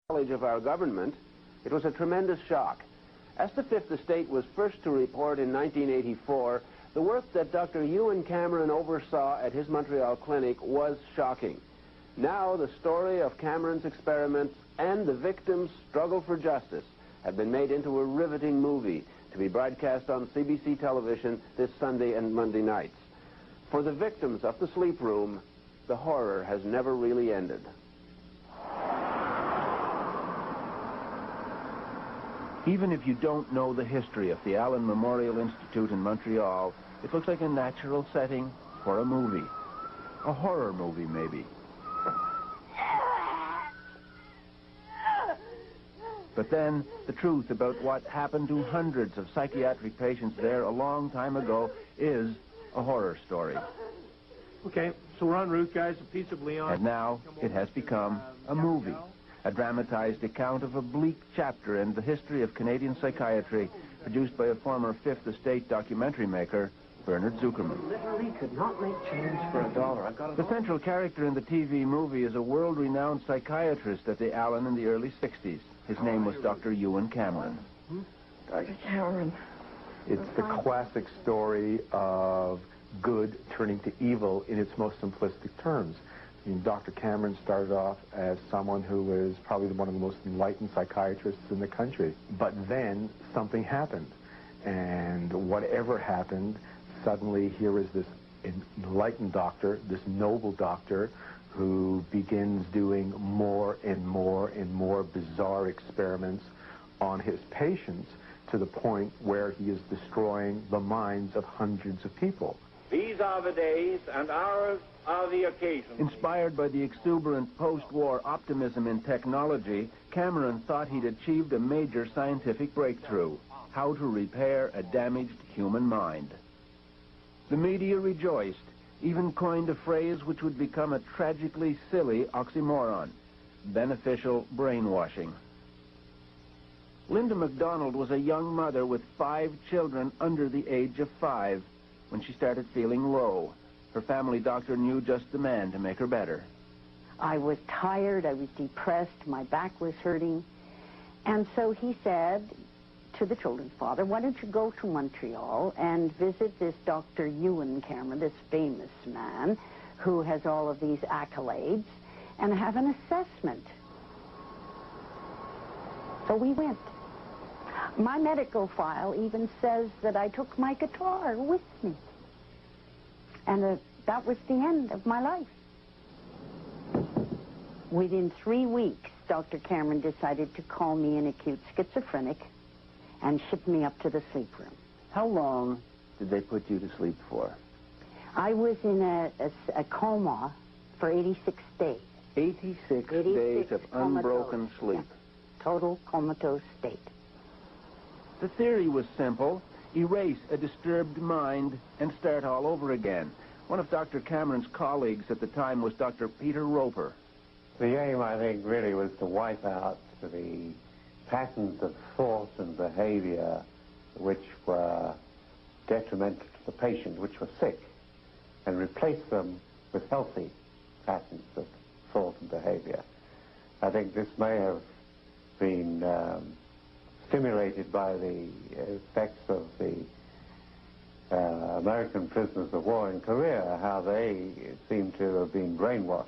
knowledge of our government, it was a tremendous shock. As the Fifth Estate was first to report in 1984, the work that Dr. Ewen Cameron oversaw at his Montreal clinic was shocking. Now the story of Cameron's experiments and the victims' struggle for justice have been made into a riveting movie to be broadcast on CBC television this Sunday and Monday nights. For the victims of the sleep room, the horror has never really ended. Even if you don't know the history of the Allen Memorial Institute in Montreal, it looks like a natural setting for a movie. A horror movie, maybe. But then, the truth about what happened to hundreds of psychiatric patients there a long time ago is a horror story. Okay, so we're en route, guys. A piece of Leon. And now, it has become a movie. A dramatized account of a bleak chapter in the history of Canadian psychiatry, produced by a former Fifth Estate documentary maker, Bernard Zuckerman. Literally could not make change for $1. The central character in the TV movie is a world-renowned psychiatrist at the Allen in the early 60s. His name was Dr. Ewen Cameron. Dr. Cameron. It's the classic story of good turning to evil in its most simplistic terms. I mean, Dr. Cameron started off as someone who was probably one of the most enlightened psychiatrists in the country. But then something happened. And whatever happened, suddenly here is this enlightened doctor, this noble doctor, who begins doing more and more and more bizarre experiments on his patients to the point where he is destroying the minds of hundreds of people. These are the days, and ours are the occasions. Inspired by the exuberant post-war optimism in technology, Cameron thought he'd achieved a major scientific breakthrough: how to repair a damaged human mind. The media rejoiced, even coined a phrase which would become a tragically silly oxymoron: beneficial brainwashing. Linda MacDonald was a young mother with 5 children under the age of 5 when she started feeling low. Her family doctor knew just the man to make her better. I was tired, I was depressed, my back was hurting. And so he said to the children's father, why don't you go to Montreal and visit this Dr. Ewen Cameron, this famous man who has all of these accolades, and have an assessment. So we went. My medical file even says that I took my guitar with me. And that was the end of my life. Within 3 weeks, Dr. Cameron decided to call me an acute schizophrenic and ship me up to the sleep room. How long did they put you to sleep for? I was in a coma for 86 days. 86 days of unbroken sleep. Yeah. Total comatose state. The theory was simple: erase a disturbed mind and start all over again. One of Dr. Cameron's colleagues at the time was Dr. Peter Roper. The aim, I think, really was to wipe out the patterns of thought and behavior which were detrimental to the patient, which were sick, and replace them with healthy patterns of thought and behavior. I think this may have been stimulated by the effects of the American prisoners of war in Korea, how they seem to have been brainwashed.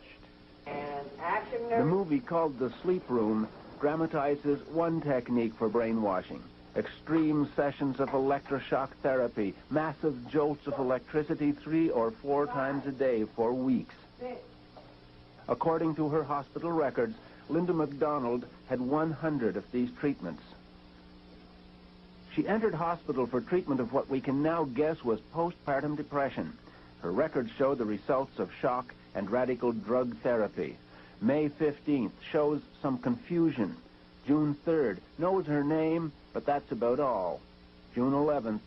The movie, called The Sleep Room, dramatizes one technique for brainwashing: extreme sessions of electroshock therapy, massive jolts of electricity 3 or 4 times a day for weeks. According to her hospital records, Linda MacDonald had 100 of these treatments. She entered hospital for treatment of what we can now guess was postpartum depression. Her records show the results of shock and radical drug therapy. May 15th shows some confusion. June 3rd knows her name, but that's about all. June 11th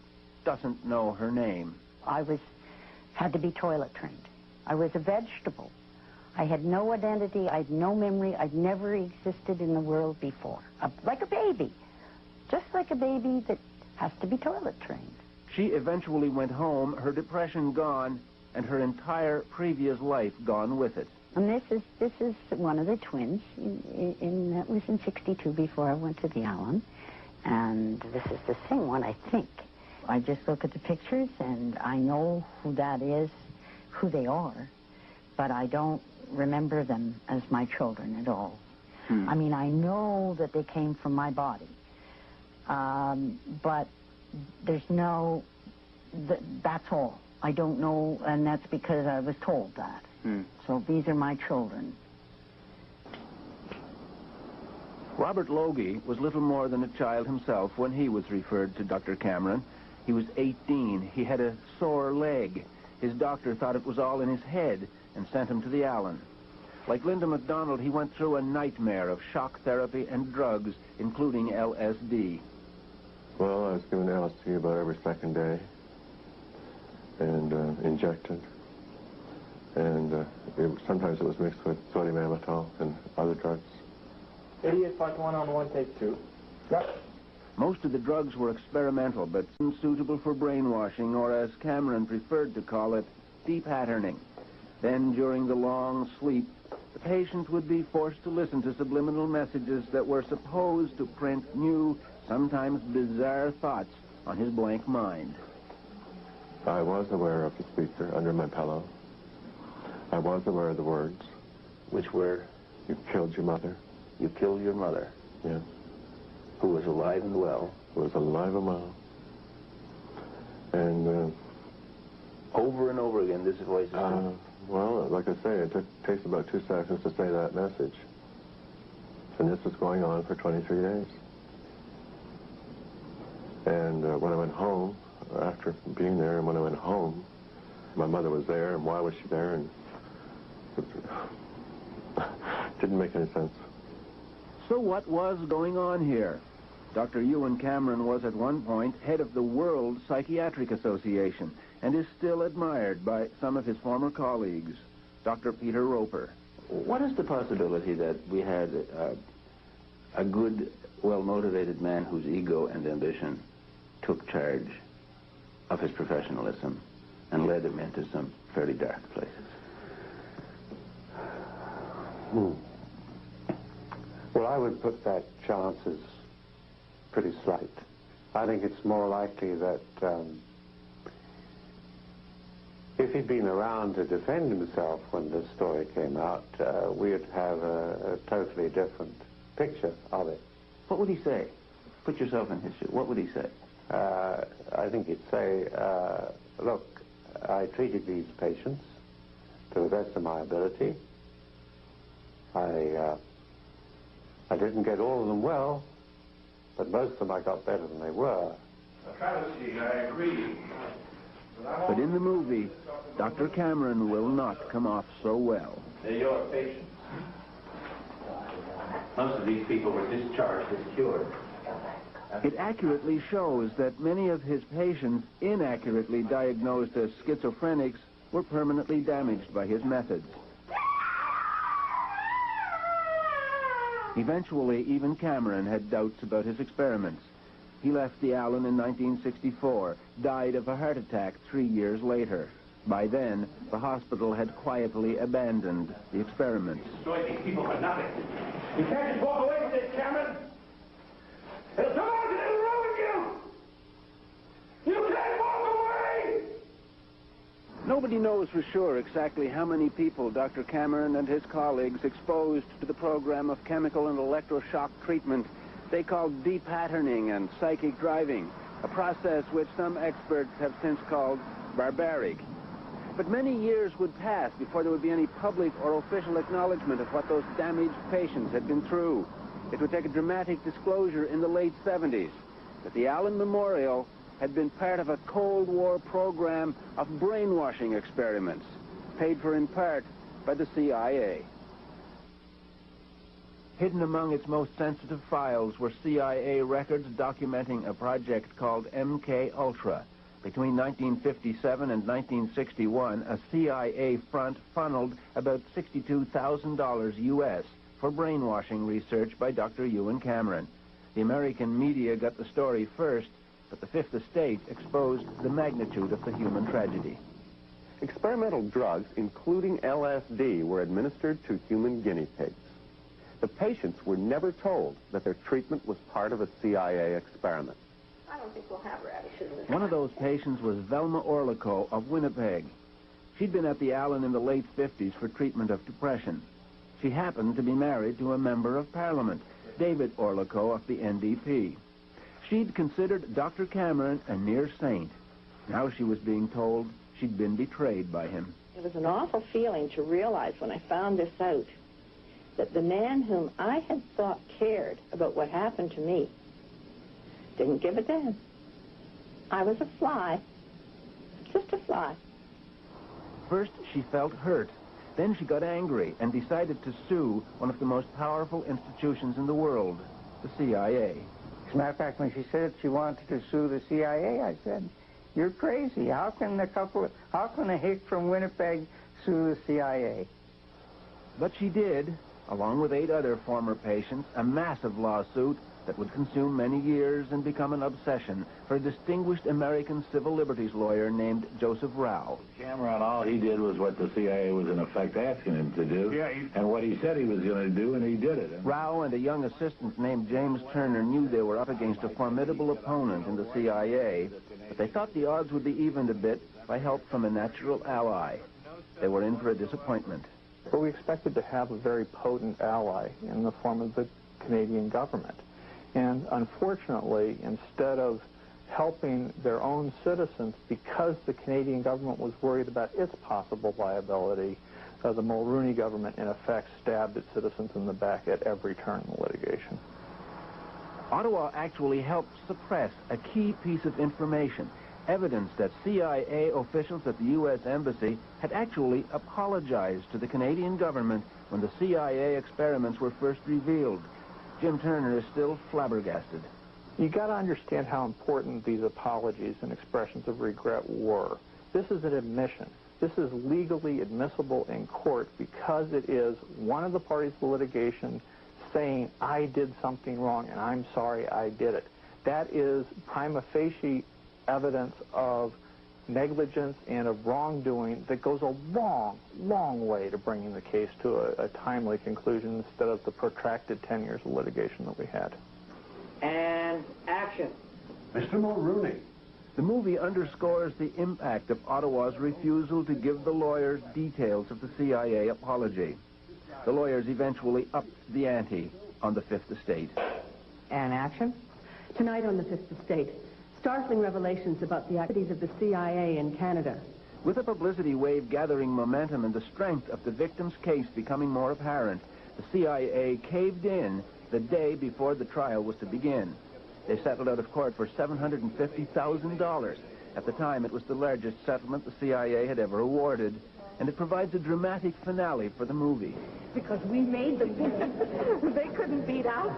doesn't know her name. I had to be toilet trained. I was a vegetable. I had no identity, I had no memory, I'd never existed in the world before. Like a baby. Just like a baby that has to be toilet trained. She eventually went home, her depression gone, and her entire previous life gone with it. And this is one of the twins. That was in '62 before I went to the Allen. And this is the same one, I think. I just look at the pictures and I know who that is, who they are, but I don't remember them as my children at all. I mean, I know that they came from my body, but there's no, that's all. I don't know, and that's because I was told that. So these are my children. Robert Logie was little more than a child himself when he was referred to Dr. Cameron. He was 18. He had a sore leg. His doctor thought it was all in his head and sent him to the Allen. Like Linda MacDonald, he went through a nightmare of shock therapy and drugs, including LSD. Well, I was given LSD about every second day and injected. And sometimes it was mixed with sodium amytal and other drugs. 88.1 on 1, take 2. Yep. Most of the drugs were experimental, but suitable for brainwashing, or as Cameron preferred to call it, depatterning. Then, during the long sleep, the patient would be forced to listen to subliminal messages that were supposed to print new, sometimes bizarre thoughts on his blank mind. I was aware of the speaker under my pillow. I was aware of the words. Which were? You killed your mother. You killed your mother. Yeah. Who was alive and well. Who was alive and well. And over and over again, this voice is well, like I say, it takes about 2 seconds to say that message. And this was going on for 23 days. And when I went home, after being there, and when I went home, my mother was there, and why was she there? And it didn't make any sense. So what was going on here? Dr. Ewen Cameron was at one point head of the World Psychiatric Association and is still admired by some of his former colleagues. Dr. Peter Roper. What is the possibility that we had a good, well-motivated man whose ego and ambition took charge of his professionalism and led him into some fairly dark places? Well, I would put that chance as pretty slight. I think it's more likely that if he'd been around to defend himself when this story came out, we'd have a totally different picture of it. What would he say? Put yourself in his shoes. What would he say? I think he'd say, look, I treated these patients to the best of my ability. I didn't get all of them well, but most of them I got better than they were. A travesty, I agree. But in the movie, Dr. Cameron will not come off so well. They're your patients. Most of these people were discharged as cured. It accurately shows that many of his patients, inaccurately diagnosed as schizophrenics, were permanently damaged by his methods. Eventually, even Cameron had doubts about his experiments. He left the Allen in 1964, died of a heart attack 3 years later. By then, the hospital had quietly abandoned the experiments. Destroy these people for nothing. You can't just walk away from this, Cameron. It'll come out and it'll ruin you. You can't walk away. Nobody knows for sure exactly how many people Dr. Cameron and his colleagues exposed to the program of chemical and electroshock treatment they called depatterning and psychic driving, a process which some experts have since called barbaric. But many years would pass before there would be any public or official acknowledgement of what those damaged patients had been through. It would take a dramatic disclosure in the late 70s that the Allen Memorial had been part of a Cold War program of brainwashing experiments, paid for in part by the CIA. Hidden among its most sensitive files were CIA records documenting a project called MK Ultra. Between 1957 and 1961, a CIA front funneled about $62,000 U.S. for brainwashing research by Dr. Ewen Cameron. The American media got the story first, but the Fifth Estate exposed the magnitude of the human tragedy. Experimental drugs, including LSD, were administered to human guinea pigs. The patients were never told that their treatment was part of a CIA experiment. I don't think we'll have radishes. One of those patients was Velma Orlico of Winnipeg. She'd been at the Allen in the late 50s for treatment of depression. She happened to be married to a member of Parliament, David Orlico of the NDP. She'd considered Dr. Cameron a near saint. Now she was being told she'd been betrayed by him. It was an awful feeling to realize when I found this out that the man whom I had thought cared about what happened to me didn't give a damn. I was a fly, just a fly. First, she felt hurt. Then she got angry and decided to sue one of the most powerful institutions in the world, the CIA. As a matter of fact, when she said she wanted to sue the CIA, I said, "You're crazy. How can a hick from Winnipeg sue the CIA?" But she did, along with 8 other former patients, a massive lawsuit that would consume many years and become an obsession for a distinguished American civil liberties lawyer named Joseph Rao. Cameron, all he did was what the CIA was in effect asking him to do, and what he said he was going to do, and he did it. Rao and a young assistant named James Turner knew they were up against a formidable opponent in the CIA, but they thought the odds would be evened a bit by help from a natural ally. They were in for a disappointment. But we expected to have a very potent ally in the form of the Canadian government. And unfortunately, instead of helping their own citizens because the Canadian government was worried about its possible liability, the Mulroney government, in effect, stabbed its citizens in the back at every turn in the litigation. Ottawa actually helped suppress a key piece of information, evidence that CIA officials at the U.S. Embassy had actually apologized to the Canadian government when the CIA experiments were first revealed. Jim Turner is still flabbergasted. You got to understand how important these apologies and expressions of regret were. This is an admission. This is legally admissible in court because it is one of the parties to the litigation saying, "I did something wrong and I'm sorry I did it." That is prima facie evidence of negligence and of wrongdoing that goes a long, long way to bringing the case to a timely conclusion instead of the protracted 10 years of litigation that we had. And action. Mr. Mulroney. The movie underscores the impact of Ottawa's refusal to give the lawyers details of the CIA apology. The lawyers eventually upped the ante on the Fifth Estate. And action? Tonight on the Fifth Estate, startling revelations about the activities of the CIA in Canada. With the publicity wave gathering momentum and the strength of the victim's case becoming more apparent, the CIA caved in the day before the trial was to begin. They settled out of court for $750,000. At the time, it was the largest settlement the CIA had ever awarded, and it provides a dramatic finale for the movie. Because we made them. They couldn't beat us.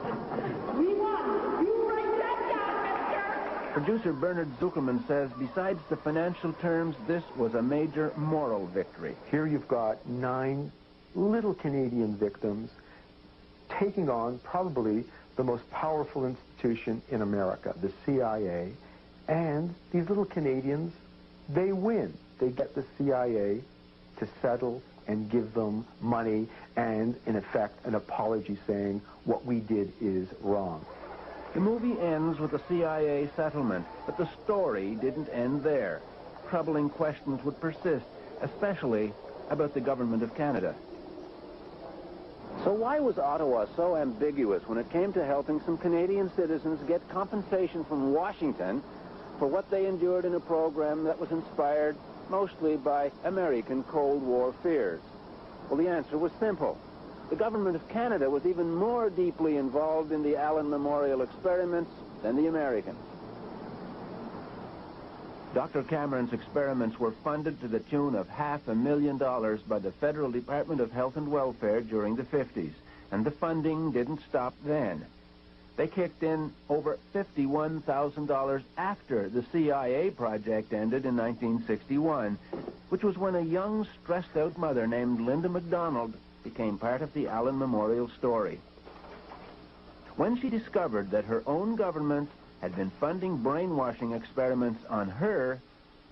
We won. You write that down, mister. Producer Bernard Zuckerman says, besides the financial terms, this was a major moral victory. Here you've got 9 little Canadian victims taking on probably the most powerful institution in America, the CIA, and these little Canadians, they win. They get the CIA to settle and give them money and, in effect, an apology saying what we did is wrong. The movie ends with a CIA settlement, but the story didn't end there. Troubling questions would persist, especially about the government of Canada. So why was Ottawa so ambiguous when it came to helping some Canadian citizens get compensation from Washington for what they endured in a program that was inspired mostly by American Cold War fears? Well, the answer was simple. The government of Canada was even more deeply involved in the Allen Memorial experiments than the Americans. Dr. Cameron's experiments were funded to the tune of $500,000 by the Federal Department of Health and Welfare during the 50s, and the funding didn't stop then. They kicked in over $51,000 after the CIA project ended in 1961, which was when a young, stressed-out mother named Linda MacDonald became part of the Allen Memorial story. When she discovered that her own government had been funding brainwashing experiments on her,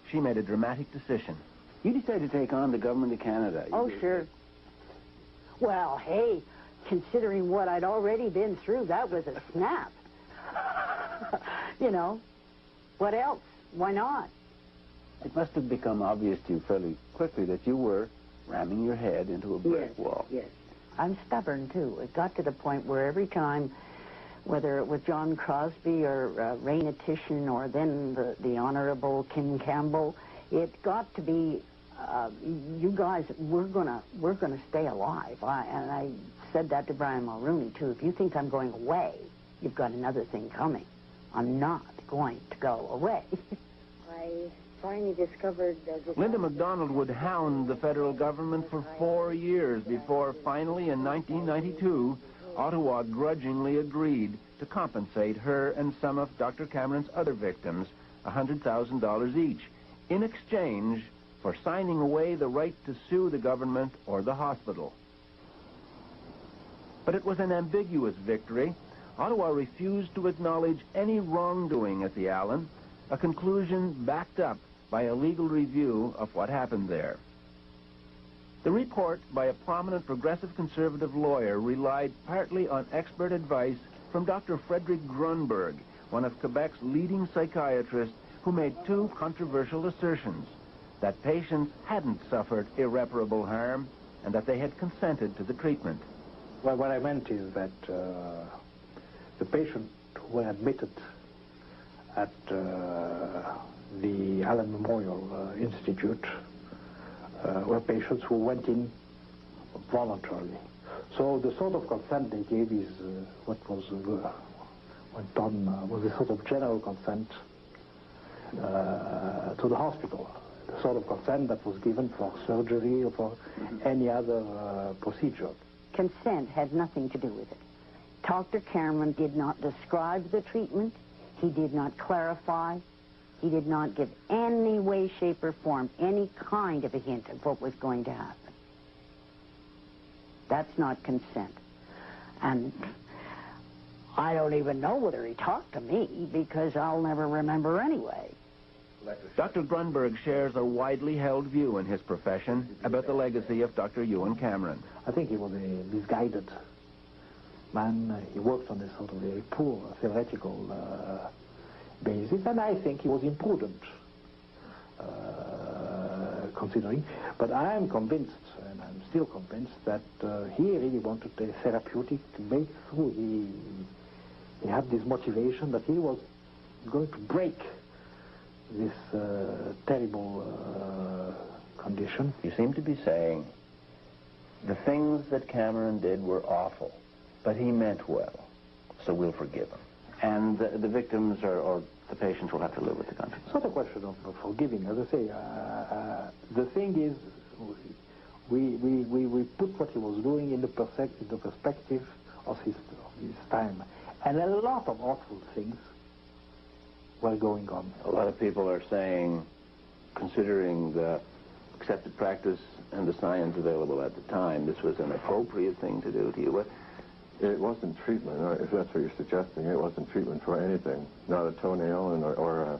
she made a dramatic decision. You decided to take on the government of Canada. Sure. Well, hey, considering what I'd already been through, that was a snap. You know, what else? Why not? It must have become obvious to you fairly quickly that you were ramming your head into a brick wall. Yes. I'm stubborn, too. It got to the point where every time, whether it was John Crosby or Raina Titian or then the Honorable Kim Campbell, it got to be, you guys, we're gonna stay alive. And I said that to Brian Mulrooney, too. If you think I'm going away, you've got another thing coming. I'm not going to go away. I finally discovered... Linda MacDonald would hound the federal government for 4 years before finally in 1992, Ottawa grudgingly agreed to compensate her and some of Dr. Cameron's other victims $100,000 each in exchange for signing away the right to sue the government or the hospital. But it was an ambiguous victory. Ottawa refused to acknowledge any wrongdoing at the Allen, a conclusion backed up by a legal review of what happened there. The report by a prominent progressive conservative lawyer relied partly on expert advice from Dr. Frederick Grunberg, one of Quebec's leading psychiatrists, who made two controversial assertions: that patients hadn't suffered irreparable harm and that they had consented to the treatment. Well, what I meant is that the patients who were admitted at the Allen Memorial Institute were patients who went in voluntarily. So the sort of consent they gave is what was went on was a sort of general consent to the hospital, the sort of consent that was given for surgery or for any other procedure. Consent had nothing to do with it. Dr. Cameron did not describe the treatment. He did not clarify. He did not give any way, shape, or form any kind of a hint of what was going to happen. That's not consent. And I don't even know whether he talked to me, because I'll never remember anyway. Dr. Grunberg shares a widely held view in his profession about the legacy of Dr. Ewen Cameron. I think he was a misguided man. He worked on a sort of a poor theoretical basis, and I think he was imprudent, considering. But I am convinced, and I'm still convinced, that he really wanted a therapeutic breakthrough. He had this motivation that he was going to break this terrible condition. You seem to be saying the things that Cameron did were awful, but he meant well, so we'll forgive him. And the victims or the patients will have to live with the consequences. It's not a question of forgiving. As I say, the thing is, we put what he was doing in the perspective of his time. And a lot of awful things were going on. A lot of people are saying, considering the accepted practice and the science available at the time, this was an appropriate thing to do to you. It wasn't treatment, if that's what you're suggesting. It wasn't treatment for anything, not a toenail or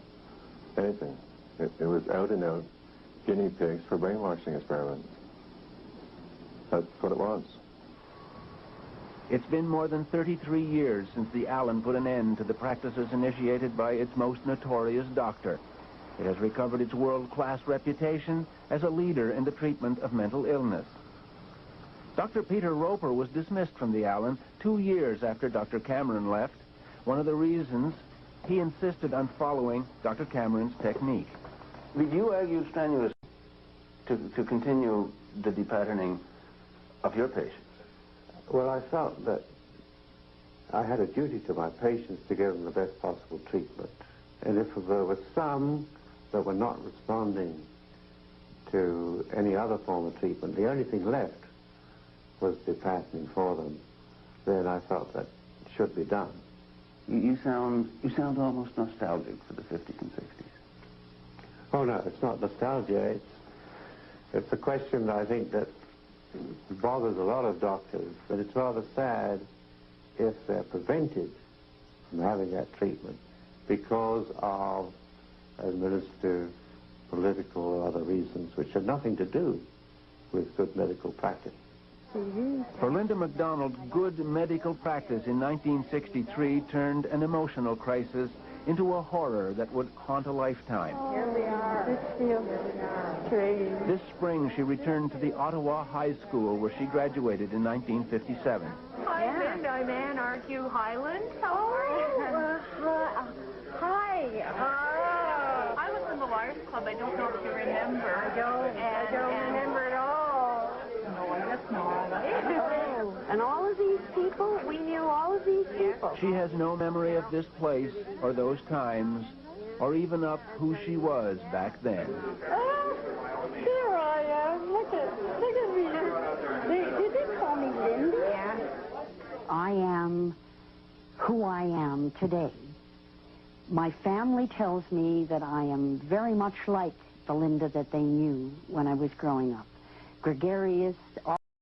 anything. It was out-and-out guinea pigs for brainwashing experiments. That's what it was. It's been more than 33 years since the Allen put an end to the practices initiated by its most notorious doctor. It has recovered its world-class reputation as a leader in the treatment of mental illness. Dr. Peter Roper was dismissed from the Allen 2 years after Dr. Cameron left. One of the reasons, he insisted on following Dr. Cameron's technique. Did you argue strenuously to continue the depatterning of your patients? Well, I felt that I had a duty to my patients to give them the best possible treatment. And if there were some that were not responding to any other form of treatment, the only thing left was depatterning for them, then I felt that it should be done. You sound almost nostalgic for the 50s and 60s. Oh, no, it's not nostalgia. It's a question, I think, that bothers a lot of doctors, but it's rather sad if they're prevented from having that treatment because of administrative political or other reasons which had nothing to do with good medical practice. For Linda MacDonald, good medical practice in 1963 turned an emotional crisis into a horror that would haunt a lifetime. Here we are. This feels strange. This spring, she returned to the Ottawa High School, where she graduated in 1957. Hi, Linda. I'm Ann. Aren't you Highland? How are you? Hi. I was in the Liars Club. I don't know if you remember. I don't remember at all. No, I guess not. And all of these people, we knew all of these people. She has no memory of this place or those times, or even of who she was back then. Oh, there I am. Look at me. Did they call me Linda? Yeah. I am who I am today. My family tells me that I am very much like the Linda that they knew when I was growing up. Gregarious.